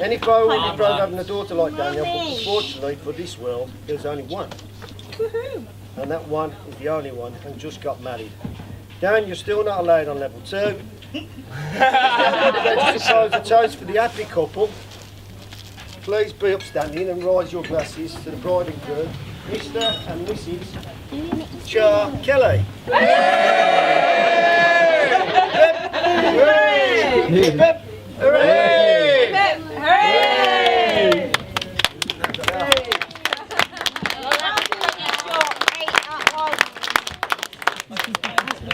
Any proud having a daughter like Danielle, but unfortunately for this world, there's only one. And that one is the only one, and just got married. Dan, you're still not allowed on level 2. So the toast for the happy couple. Please be upstanding and raise your glasses to the bride and groom, Mr. and Mrs. Char Kelly. Hooray! Hooray! Hooray!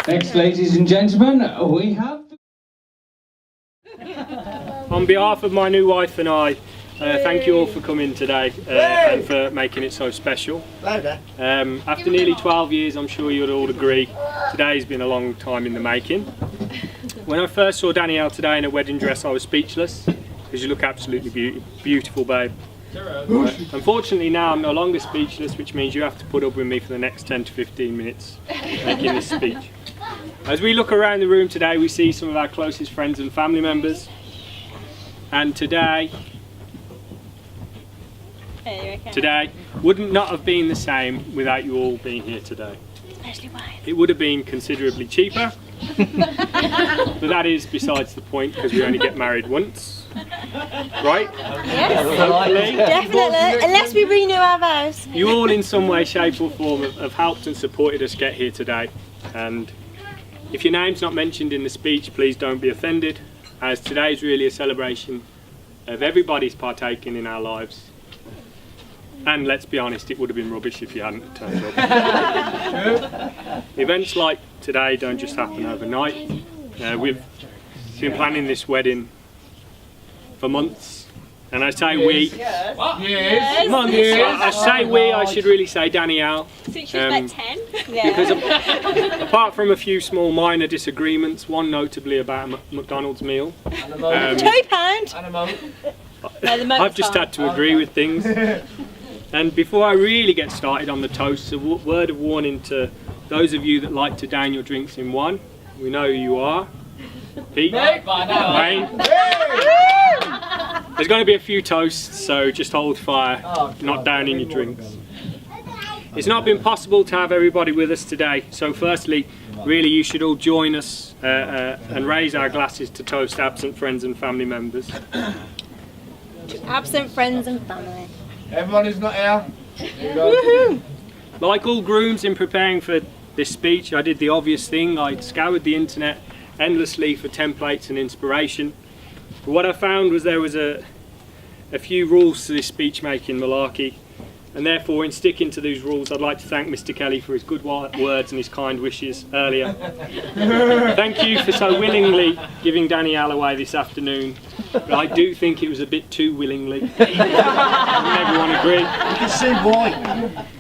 Next, ladies and gentlemen, we have... On behalf of my new wife and I, thank you all for coming today and for making it so special. After nearly 12 years, I'm sure you'll all agree, today's been a long time in the making. When I first saw Danielle today in a wedding dress, I was speechless, because you look absolutely beautiful, babe. Unfortunately now I'm no longer speechless, which means you have to put up with me for the next 10 to 15 minutes making this speech. As we look around the room today, we see some of our closest friends and family members, and today would not have been the same without you all being here today. It would have been considerably cheaper, but that is besides the point, because we only get married once, right? Yes, hopefully. Definitely, unless we renew our vows. You all in some way, shape or form have helped and supported us get here today, and if your name's not mentioned in the speech, please don't be offended, as today is really a celebration of everybody's partaking in our lives. And let's be honest, it would have been rubbish if you hadn't turned up. Events like today don't just happen overnight. We've been planning this wedding for months. And I say we. Months. I say we, I should really say Danielle. Since she was about 10. Because apart from a few small minor disagreements, one notably about a McDonald's meal. £2. I've just had to agree with things. And before I really get started on the toast, a word of warning to those of you that like to down your drinks in one. We know who you are. Pete, Wayne. There's going to be a few toasts, so just hold fire, not downing your drinks. It's not been possible to have everybody with us today, so firstly, really you should all join us and raise our glasses to toast absent friends and family members. Absent friends and family. Everyone who's not here. Woohoo! Like all grooms in preparing for this speech, I did the obvious thing. I scoured the internet endlessly for templates and inspiration. But what I found was there was a few rules to this speech making malarkey, and therefore in sticking to these rules I'd like to thank Mr. Kelly for his good words and his kind wishes earlier. Thank you for so willingly giving Danielle away this afternoon, but I do think it was a bit too willingly. Everyone agree? You can see why.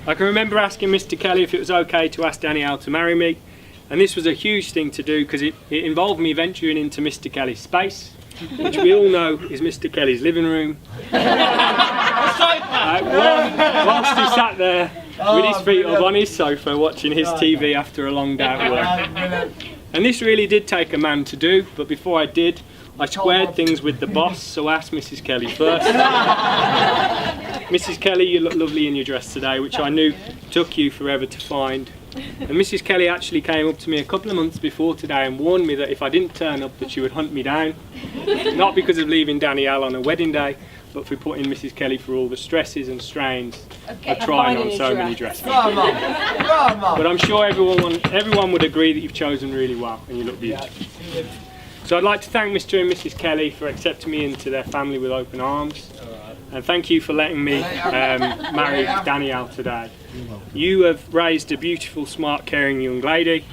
I can remember asking Mr. Kelly if it was okay to ask Danielle to marry me, and this was a huge thing to do because it involved me venturing into Mr. Kelly's space, which we all know is Mr. Kelly's living room. Whilst he sat there with his feet up on his sofa watching his TV after a long day at work. And this really did take a man to do, but before I did, I squared things with the boss, so I asked Mrs. Kelly first. Mrs. Kelly, you look lovely in your dress today, which I knew took you forever to find. And Mrs. Kelly actually came up to me a couple of months before today and warned me that if I didn't turn up that she would hunt me down. Not because of leaving Danielle on a wedding day, but for putting Mrs. Kelly through all the stresses and strains of trying on so many dresses. But I'm sure everyone would agree that you've chosen really well and you look beautiful. So I'd like to thank Mr. and Mrs. Kelly for accepting me into their family with open arms. And thank you for letting me marry Danielle today. You have raised a beautiful, smart, caring young lady,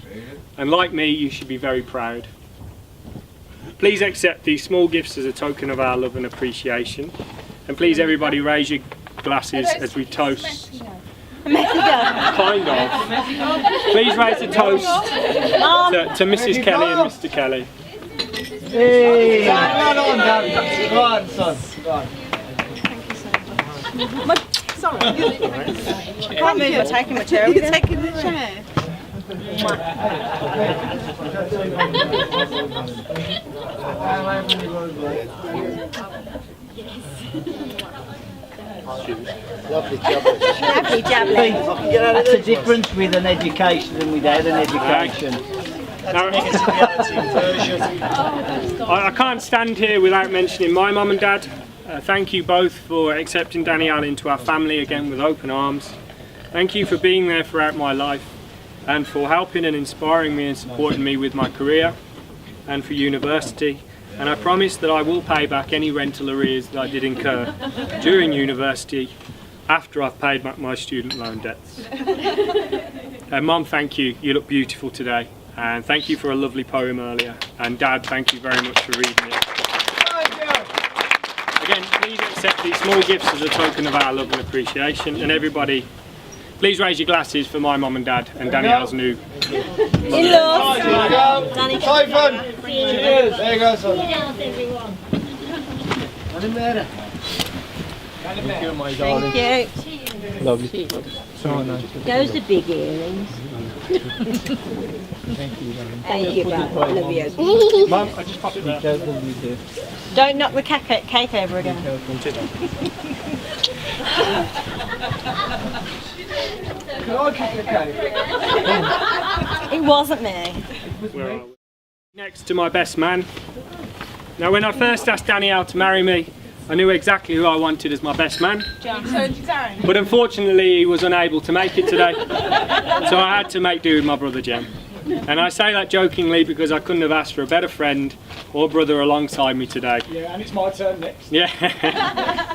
and like me, you should be very proud. Please accept these small gifts as a token of our love and appreciation. And please everybody raise your glasses as we toast. Kind of. Please raise a toast to Mrs. Kelly and Mr. Kelly. Hey! Go on, son. Go on. Sorry. I can't move, you're taking my chair. You're taking the chair. Lovely job. Lovely jubbly. That's the difference with an education and without an education. I can't stand here without mentioning my mum and dad. Thank you both for accepting Danielle into our family again with open arms. Thank you for being there throughout my life and for helping and inspiring me and supporting me with my career and for university. And I promise that I will pay back any rental arrears that I did incur during university after I've paid back my student loan debts. Mum, thank you. You look beautiful today. And thank you for a lovely poem earlier. And Dad, thank you very much for reading it. Again, please accept these small gifts as a token of our love and appreciation. And everybody, please raise your glasses for my mum and dad and Danielle's new In-laws. Danny. Siphon! Cheers! There you go, son. Thank you. Lovely. Those are big earrings. Thank you, Bob. Love you. Mum, I just pop it there. Don't knock the cake over again. Can I kick the cake? It wasn't me. Where are we? Next to my best man. Now, when I first asked Danielle to marry me, I knew exactly who I wanted as my best man. But unfortunately, he was unable to make it today. So I had to make do with my brother Jem. And I say that jokingly because I couldn't have asked for a better friend or brother alongside me today. Yeah, and it's my turn next. Yeah.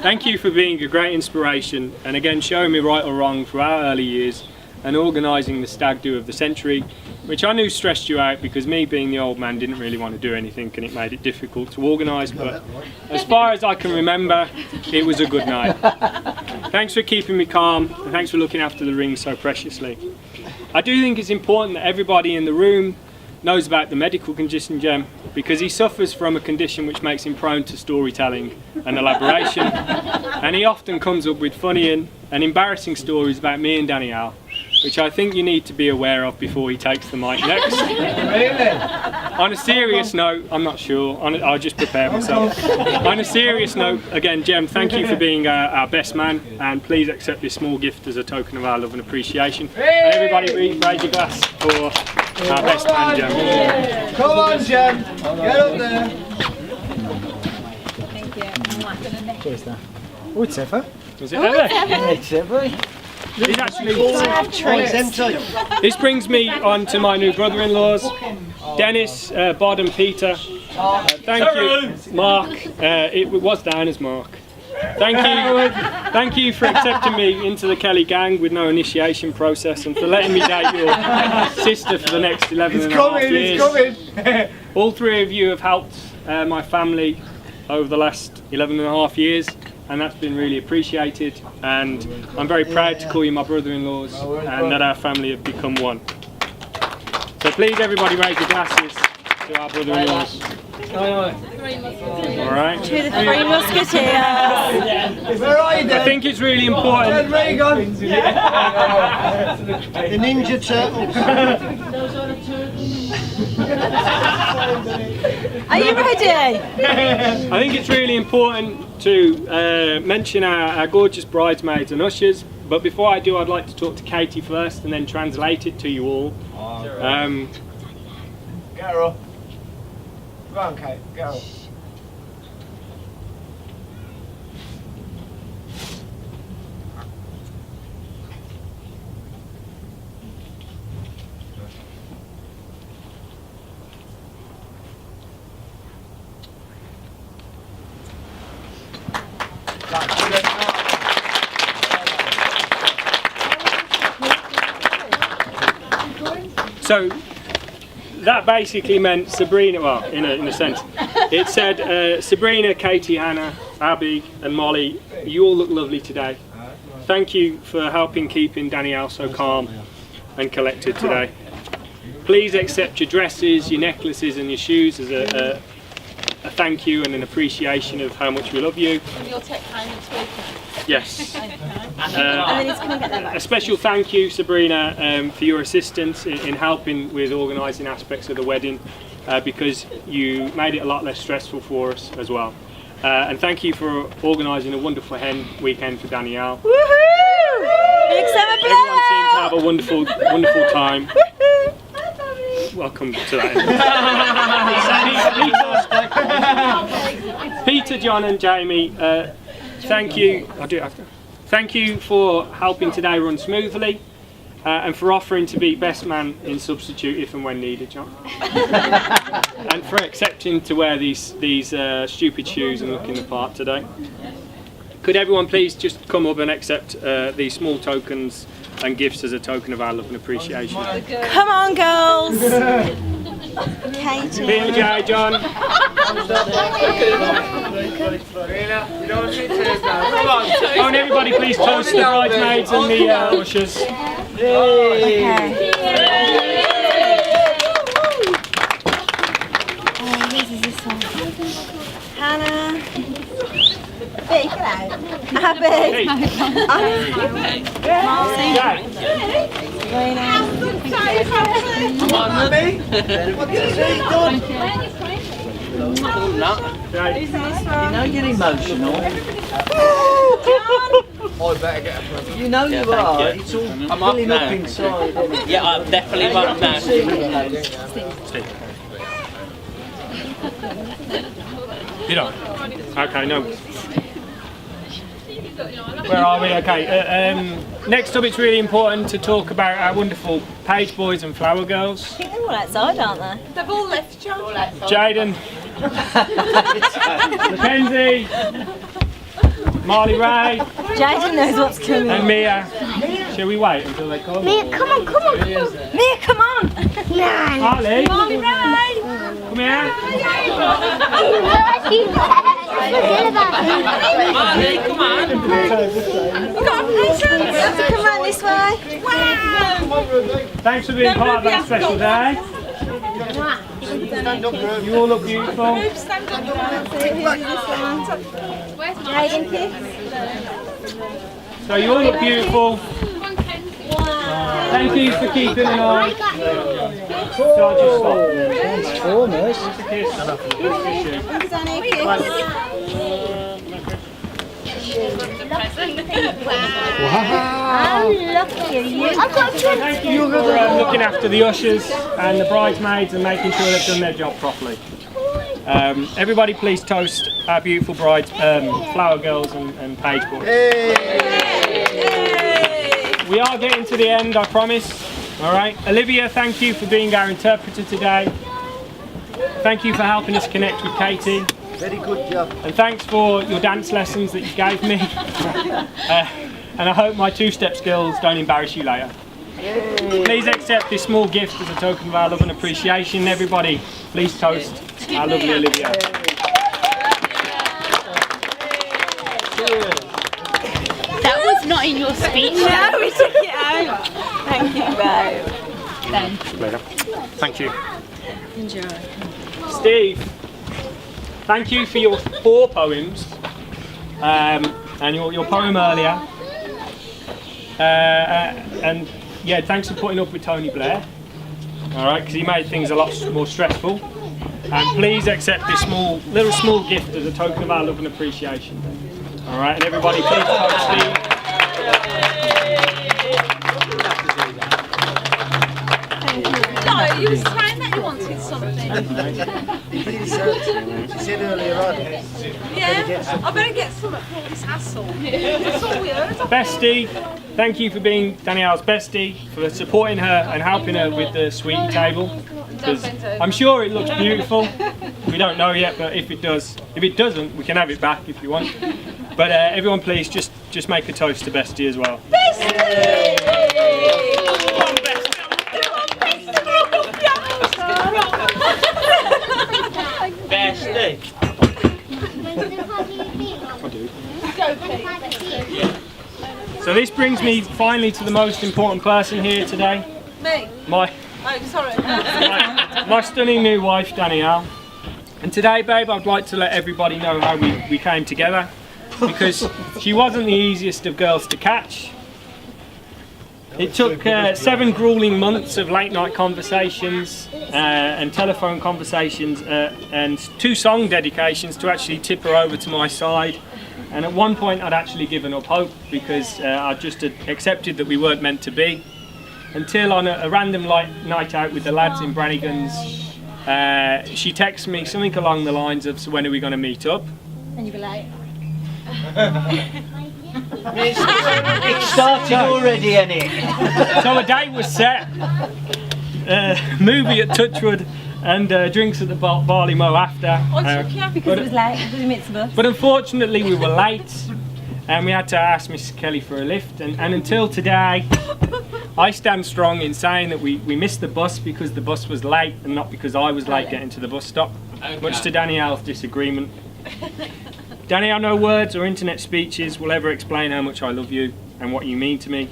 Thank you for being a great inspiration and again showing me right or wrong through our early years and organising the stag do of the century, which I knew stressed you out because me being the old man didn't really want to do anything and it made it difficult to organise, but as far as I can remember, it was a good night. Thanks for keeping me calm and thanks for looking after the ring so preciously. I do think it's important that everybody in the room knows about the medical condition Jem because he suffers from a condition which makes him prone to storytelling and elaboration, and he often comes up with funny and embarrassing stories about me and Danielle, which I think you need to be aware of before he takes the mic next. Really? On a serious note, I'm not sure, I'll just prepare myself. On a serious note, again Jem, thank you for being our best man and please accept this small gift as a token of our love and appreciation. And everybody raise your glass for our best man Jem. Come on, Jem. Get up there. Thank you. Cheers, there. Oh, it's Ever. Was it ever? It's Ever. It's actually, Empty. this brings me on to my new brother-in-laws, Dennis, Bod and Peter. Thank you, Mark. It was down as Mark. Thank you for accepting me into the Kelly gang with no initiation process and for letting me date your sister for the next 11 and a half years. It's coming. All three of you have helped my family over the last 11 and a half years. And that's been really appreciated and I'm very proud to call you my brother-in-laws and that our family have become one. So please everybody raise your glasses to our brother-in-laws. Alright. To the Three Musketeers. Where are you, Dan? I think it's really important. Where you gone? The Ninja Turtles. Are you ready? I think it's really important to mention our gorgeous bridesmaids and ushers, but before I do I'd like to talk to Katie first and then translate it to you all. Get her up. Go on, Kate. Get her up. So that basically meant Sabrina, well in a sense, it said Sabrina, Katie, Hannah, Abby and Molly, you all look lovely today. Thank you for helping keeping Danielle so calm and collected today. Please accept your dresses, your necklaces and your shoes as a thank you and an appreciation of how much we love you. You'll take payments with me. Yes. And then he's coming to get that back. A special thank you, Sabrina, for your assistance in helping with organising aspects of the wedding because you made it a lot less stressful for us as well. And thank you for organising a wonderful hen weekend for Danielle. Woohoo! Big summer blow! Everyone seemed to have a wonderful time. Welcome to that. Peter, John and Jamie, thank you. I do have to. Thank you for helping today run smoothly and for offering to be best man in substitute if and when needed, John. And for accepting to wear these stupid shoes and looking the part today. Could everyone please just come up and accept these small tokens and gifts as a token of our love and appreciation. Come on, girls! Katie. Peter, J, John. You don't need to now. Come on. Oh, and everybody please toast the bridesmaids and the ushers. Okay. Whose is this one? Hannah. Big, hello. Abby. Come on, Abby. What is he done? You know you're emotional. I better get a present. You know you are. It's all filling up inside. Isn't it? Yeah, I'm definitely one now. You don't? Okay, no. Where are we? Okay. Next up, it's really important to talk about our wonderful page boys and flower girls. I think they're all outside, aren't they? They've all left, John. Jaden, Mackenzie, Marley Ray, Jaden knows what's coming. and Mia. Shall we wait until they come? Mia, come on, come on. Mia, come on. No. Harley, Marley Ray. come here. Marley, come on. Come on this way. Thanks for being part of that special day. You all look beautiful. Jaden, kiss. So you all look beautiful. Thank you for keeping an eye. So I'll just stop. Transformers. Just a kiss. How lucky are you? Thank you for looking after the ushers and the bridesmaids and making sure they've done their job properly. Everybody please toast our beautiful brides, flower girls and page boys. We are getting to the end, I promise. Alright, Olivia, thank you for being our interpreter today. Thank you for helping us connect with Katie. Very good job. And thanks for your dance lessons that you gave me. And I hope my two-step skills don't embarrass you later. Please accept this small gift as a token of our love and appreciation. Everybody, please toast our lovely Olivia. That was not in your speech. No, we took it out. Thank you, babe. Later. Thank you. Enjoy. Steve, thank you for your 4 poems and your poem earlier. And yeah, thanks for putting up with Tony Blair. All right, because he made things a lot more stressful. And please accept this little small gift as a token of our love and appreciation. All right, and everybody, please toast Steve. No, you were saying that you wanted something. She said earlier on. Yeah, I better get some for all this hassle. That's all we heard. Bestie, thank you for being Danielle's bestie, for supporting her and helping her with the sweetie table. 'Cause I'm sure it looks beautiful. We don't know yet, but if it does, if it doesn't, we can have it back if you want. But everyone, please just make a toast to Bestie as well. Bestie. So this brings me finally to the most important person here today. Me? My Oh, sorry. my stunning new wife, Danielle. And today, babe, I'd like to let everybody know how we came together, because she wasn't the easiest of girls to catch. It took 7 grueling months of late night conversations and telephone conversations and 2 song dedications to actually tip her over to my side. And at one point I'd actually given up hope because I just had accepted that we weren't meant to be. Until on a random night out with the lads in Brannigan's, she texted me something along the lines of, "So when are we going to meet up?" And you were like, It started already, innit? So a date was set, movie at Touchwood and drinks at the Barley Mow after. because it was late, it was amidst the bus. But unfortunately we were late and we had to ask Mrs Kelly for a lift, and until today I stand strong in saying that we missed the bus because the bus was late and not because I was late getting to the bus stop, much to Danielle's disagreement. Danielle, no words or internet speeches will ever explain how much I love you and what you mean to me.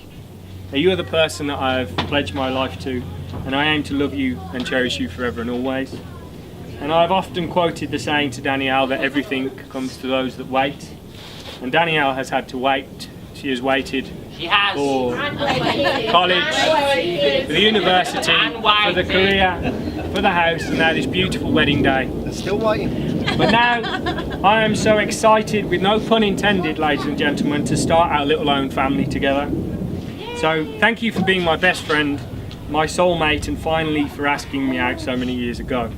You are the person that I have pledged my life to, and I aim to love you and cherish you forever and always. And I have often quoted the saying to Danielle that everything comes to those that wait. And Danielle has had to wait. She has waited for college, for the university, for the career, for the house, and now this beautiful wedding day. Still waiting. But now I am so excited, with no pun intended, ladies and gentlemen, to start our little own family together. So thank you for being my best friend, my soulmate, and finally for asking me out so many years ago.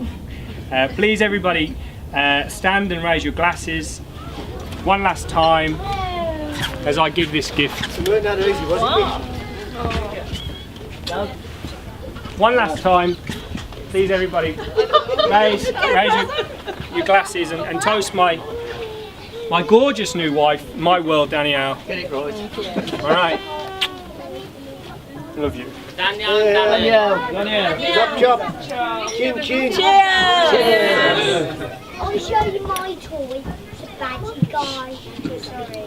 Please everybody stand and raise your glasses one last time as I give this gift. It weren't that easy, was it? One last time, please everybody raise your glasses and toast my gorgeous new wife, my world, Danielle. Get it right. All right. Love you. Danielle. Chop chop. Chin chin. Cheers! I'll show you my toy. It's a badgy guy. Sorry.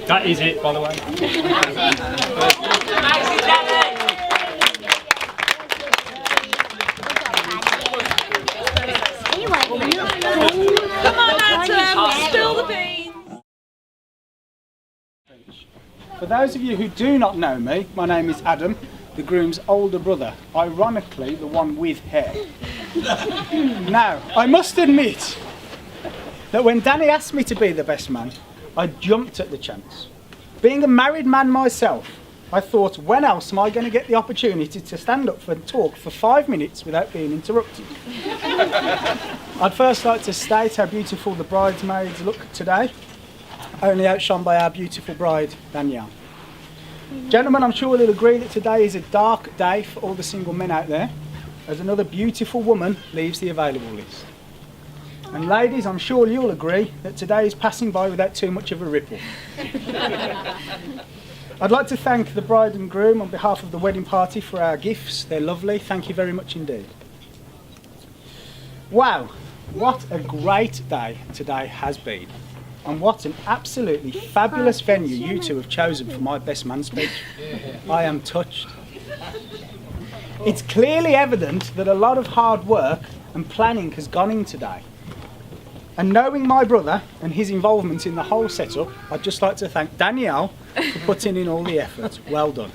That is it, by the way. Come on, Adam, spill the beans. For those of you who do not know me, my name is Adam, the groom's older brother, ironically the one with hair. Now, I must admit that when Danny asked me to be the best man, I jumped at the chance. Being a married man myself, I thought, when else am I going to get the opportunity to stand up and talk for 5 minutes without being interrupted? I'd first like to state how beautiful the bridesmaids look today, only outshone by our beautiful bride, Danielle. Gentlemen, I'm sure you'll agree that today is a dark day for all the single men out there, as another beautiful woman leaves the available list. And ladies, I'm sure you'll agree that today is passing by without too much of a ripple. I'd like to thank the bride and groom on behalf of the wedding party for our gifts. They're lovely. Thank you very much indeed. Wow, what a great day today has been. And what an absolutely fabulous venue you two have chosen for my best man speech. I am touched. It's clearly evident that a lot of hard work and planning has gone in today. And knowing my brother and his involvement in the whole setup, I'd just like to thank Danielle for putting in all the effort. Well done.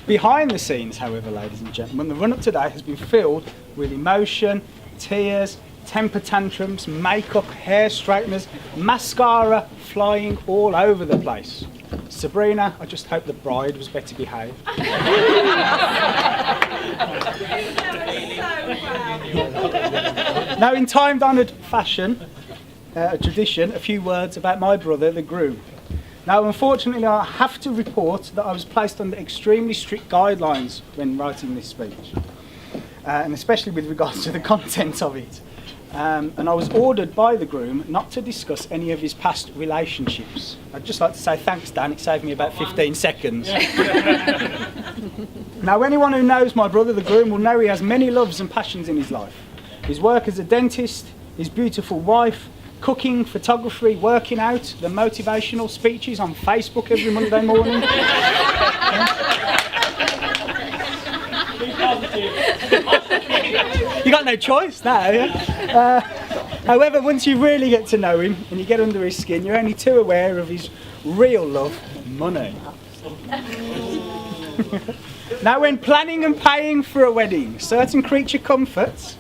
Behind the scenes, however, ladies and gentlemen, the run-up today has been filled with emotion, tears, temper tantrums, makeup, hair straighteners, mascara flying all over the place. Sabrina, I just hope the bride was better behaved. Now, in time-honoured fashion, tradition, a few words about my brother, the groom. Now, unfortunately, I have to report that I was placed under extremely strict guidelines when writing this speech, and especially with regards to the content of it. And I was ordered by the groom not to discuss any of his past relationships. I'd just like to say thanks, Dan, it saved me about 15 seconds. Now, anyone who knows my brother, the groom, will know he has many loves and passions in his life. His work as a dentist, his beautiful wife, cooking, photography, working out, the motivational speeches on Facebook every Monday morning. You got no choice now, yeah? However, once you really get to know him and you get under his skin, you're only too aware of his real love, money. Now, when planning and paying for a wedding, certain creature comforts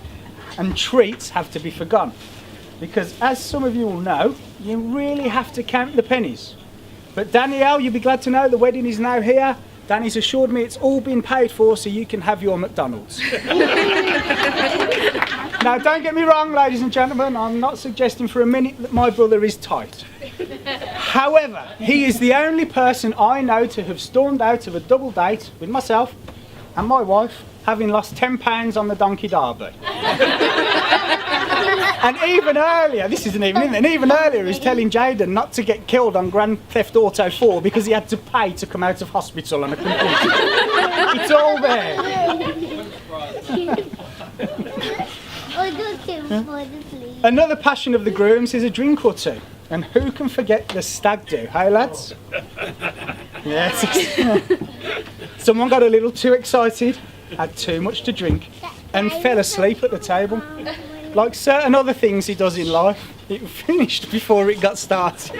and treats have to be forgone. Because as some of you will know, you really have to count the pennies. But Danielle, you'll be glad to know the wedding is now here. Danny's assured me it's all been paid for, so you can have your McDonald's. Now, don't get me wrong, ladies and gentlemen, I'm not suggesting for a minute that my brother is tight. However, he is the only person I know to have stormed out of a double date with myself and my wife, having lost £10 on the Donkey Derby. And even earlier, this isn't even in there, and even earlier he was telling Jaden not to get killed on Grand Theft Auto 4 because he had to pay to come out of hospital on a computer. It's all there. Another passion of the grooms is a drink or two. And who can forget the stag do, hey lads? Yes. Someone got a little too excited, had too much to drink, and fell asleep at the table. Like certain other things he does in life, it finished before it got started.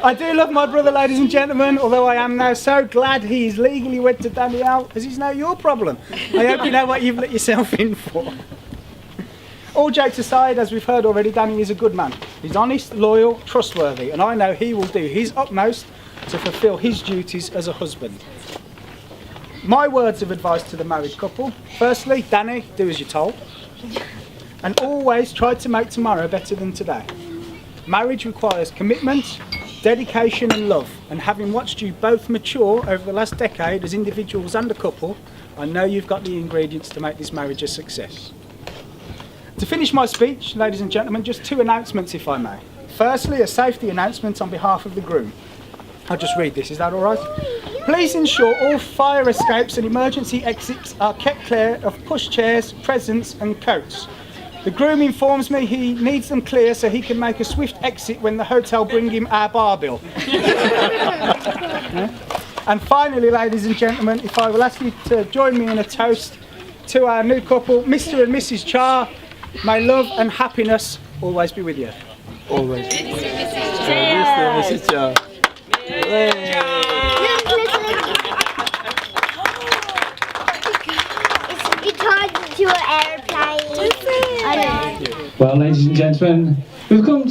I do love my brother, ladies and gentlemen, although I am now so glad he is legally wed to Danielle, as it's now your problem. I hope you know what you've let yourself in for. All jokes aside, as we've heard already, Danny is a good man. He's honest, loyal, trustworthy, and I know he will do his utmost to fulfil his duties as a husband. My words of advice to the married couple: firstly, Danny, do as you're told, and always try to make tomorrow better than today. Marriage requires commitment, dedication and love, and having watched you both mature over the last decade as individuals and a couple, I know you've got the ingredients to make this marriage a success. To finish my speech, ladies and gentlemen, just two announcements if I may. Firstly, a safety announcement on behalf of the groom. I'll just read this, is that alright? Please ensure all fire escapes and emergency exits are kept clear of pushchairs, presents and coats. The groom informs me he needs them clear so he can make a swift exit when the hotel bring him our bar bill. Yeah? And finally, ladies and gentlemen, if I will ask you to join me in a toast to our new couple, Mr. and Mrs. Char. May love and happiness always be with you. Always. Mrs. Char. It turns into an airplane. Well, ladies and gentlemen, we've come to